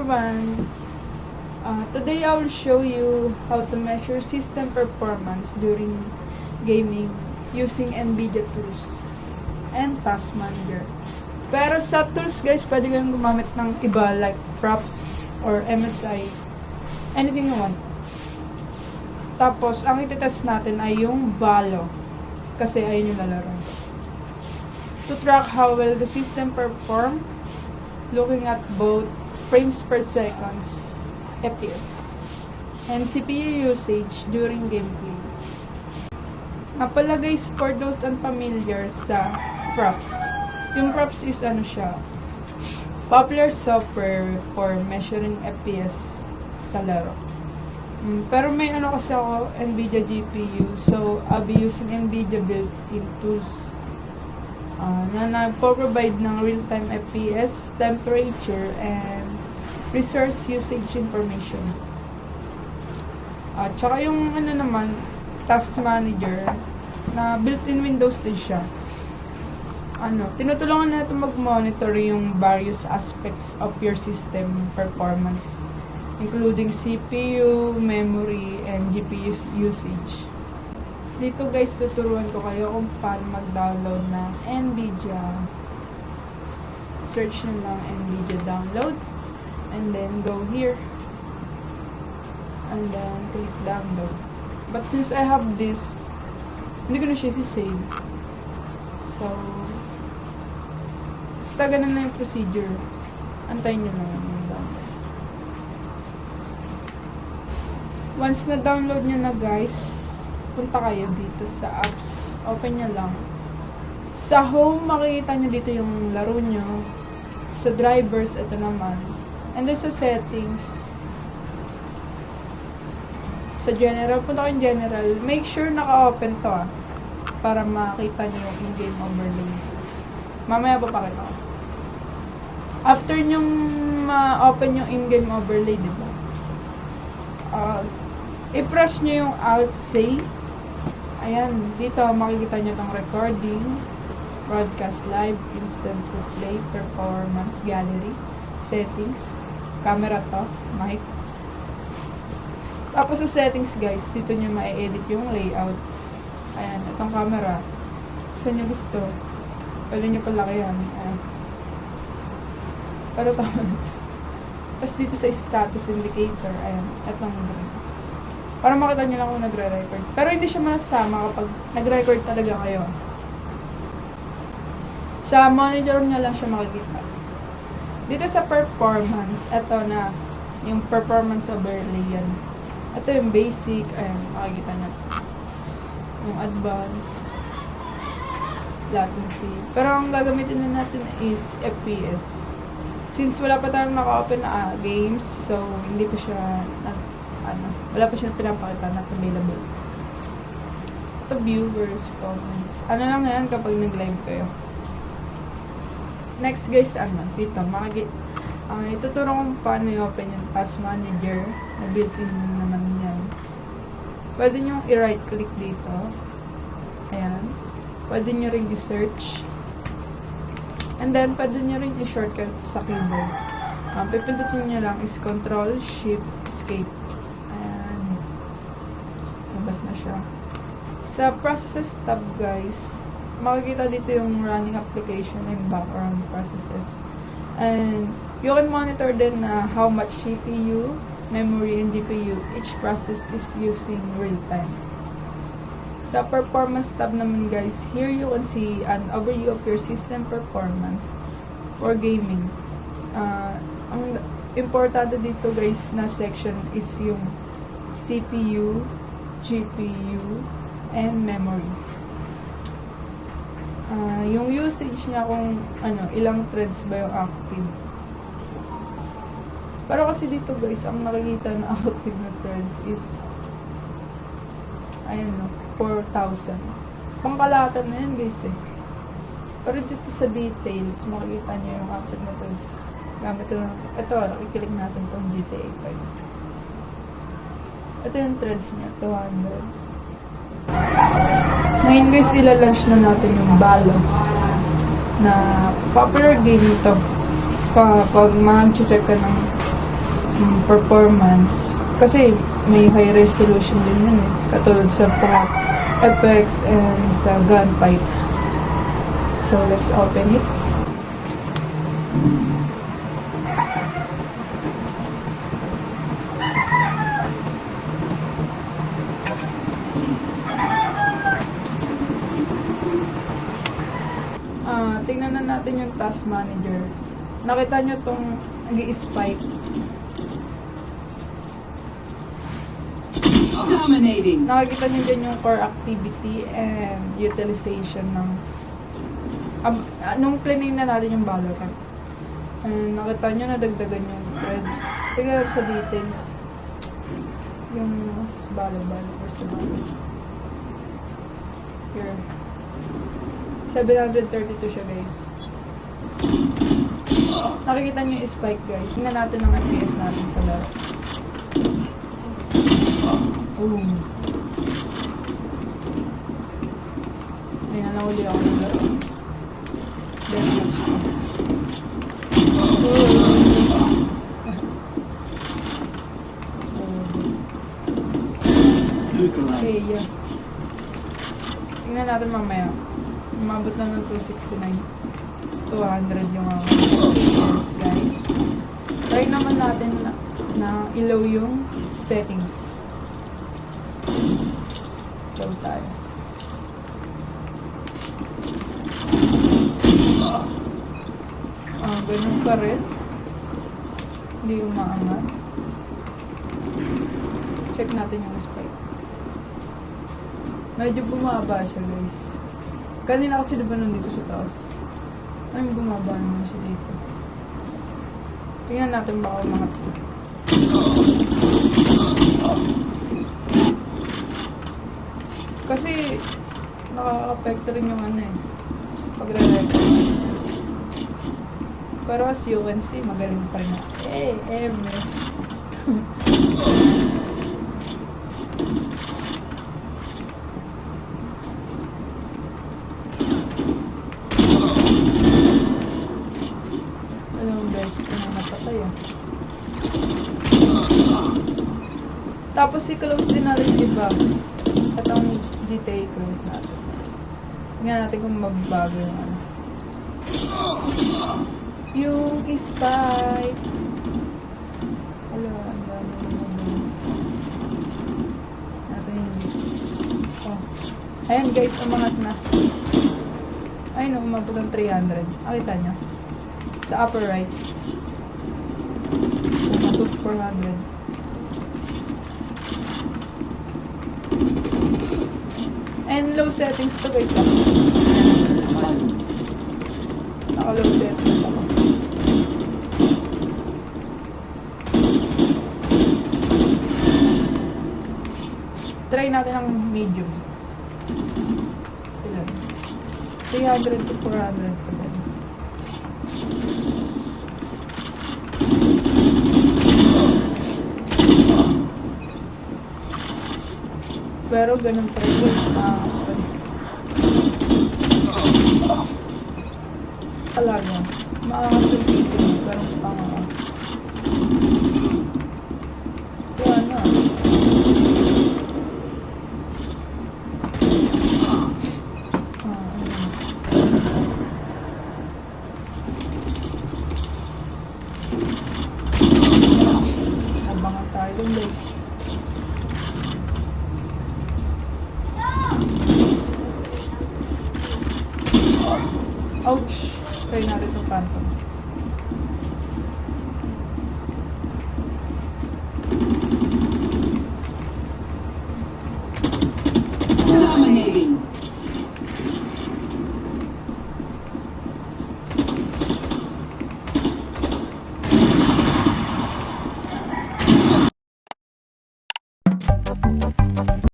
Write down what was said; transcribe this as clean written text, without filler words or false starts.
everyone! Today I will show you how to measure system performance during gaming using NVIDIA tools and Task Manager. Pero sa tools guys, pwede kayong gumamit ng iba like props or MSI, anything you want. Tapos, ang ititest natin ay yung Valo kasi ayun yung lalaro. To track how well the system perform, looking at both frames per seconds, FPS, and CPU usage during gameplay. Nga pala guys, for those unfamiliar sa props, yung props is popular software for measuring FPS sa laro. Pero may kasi ako, NVIDIA GPU, so I'll be using NVIDIA built-in tools na nagpo-provide ng real-time FPS, temperature, and resource usage information. Tsaka yung Task Manager, na built-in Windows din siya. Tinutulungan natin mag-monitor yung various aspects of your system performance, including CPU, memory, and GPU usage. Dito guys, tuturuan ko kayo kung paano mag-download ng NVIDIA. Search nyo lang NVIDIA download, and then go here, and then click download. But since I have this, hindi ko na siya save. So, basta ganun na yung procedure. Antayin nyo lang yung download. Once na download nyo na guys, punta kayo dito sa apps. Open nyo lang. Sa home, makikita nyo dito yung laro nyo. Sa drivers, ito naman. And then sa settings, sa general, punta kayo general. Make sure naka-open to para makita nyo yung in-game overlay. Mamaya papakita ko. After nyong ma-open yung in-game overlay, diba? I-press nyo yung Alt-C. Ayan, dito makikita nyo itong recording, broadcast live, instant replay, performance, gallery, settings, camera to, mic. Tapos sa settings guys, dito nyo ma-edit yung layout. Ayan, itong camera. Gusto nyo gusto. Pwede nyo palakihan. Ayan. Pero tama. Tapos dito sa status indicator, ayan, itong green. Para makita nyo lang kung nagre-record. Pero hindi siya masama kapag nag-record talaga kayo. Sa monitor nyo lang siya makikita. Dito sa performance, ito na yung performance overlay yan. Ito yung basic, ayan, makikita nyo. Yung advanced, latency. Pero ang gagamitin na natin is FPS. Since wala pa tayong naka-open na games, so hindi pa siya wala pa siya pinapakita na available. Ito, viewers, comments. Ano lang yan kapag nag-live kayo. Next guys, dito, ituturo kung paano i-open yung Task Manager na built-in naman yan. Pwede nyo i-right click dito. Ayan. Pwede nyo rin i-search. And then, pwede nyo rin i-shortcut sa keyboard. Pipindutin nyo lang is Control, Shift, Escape. Labas na siya. Sa processes tab guys, makikita dito yung running application and background processes. And you can monitor din how much CPU, memory, and GPU each process is using real time. Sa performance tab naman guys, here you can see an overview of your system performance for gaming. Ang importante dito guys na section is yung CPU, GPU, and memory. Yung usage niya kung ilang threads ba yung active. Pero kasi dito guys, ang nakikita na active na threads is 4,000. Pangkalatan na yan guys Pero dito sa details, makikita nyo yung active na threads. Gamit lang. Ito, i-click natin itong GTA 5. Ito yung threads niya, 200. Ngayon guys, ilalunch na natin yung Valo. Na popular game ito. Kapag mag-check ka ng performance. Kasi may high resolution din yun eh. Katulad sa mga effects and sa gunfights. So, let's open it. Tingnan na natin yung task manager. Nakita nyo tong nag-i-spike. Dominating. Nakikita nyo dyan yung core activity and utilization ng nung planning na natin yung Valorant. And nakita nyo nadagdagan yung threads. Tingnan sa details. Yung balo-balo. Where's the balo? Here. 732 siya, guys. Nakikita nyo yung spike, guys. Tingnan natin ang FPS natin sa laro. Oh. Ay, nalawali ako ng laro. Deathmatch ko. Okay, yeah. Tingnan natin mamaya. Umabot na ng 269. 200 yung mga FPS, guys. Try naman natin na ilaw yung settings. Low tayo. Ganun pa rin. Hindi umaangat. Check natin yung spike. Medyo bumaba siya, guys. Kanina kasi diba nandito sa taas? Ay, bumaba naman siya dito. Tingnan natin baka umangat ito. Kasi nakaka-apekto rin yung ano eh. Pagre-record. Pero as you can see, magaling pa rin. Tapos i-close din natin yung iba. At ang GTA close natin. Tingnan natin kung mababago yung ano. Yung spike. Hello, ang dami yung moves. Natin yung moves. Oh. Ayan guys, umangat na. Ayun, umabot ng 300. Nakita nyo? Sa upper right. Umabot 400. And low settings to guys. Naka-low settings ako. Try natin ang medium. Ilan? 300 to 400 pa din. Pero ganun pa rin guys, maangas pa rin. Talaga, maangas yung PC mo, pero maangas. Yan na. Abangan tayo dun guys. Ouch! Try natin sa phantom.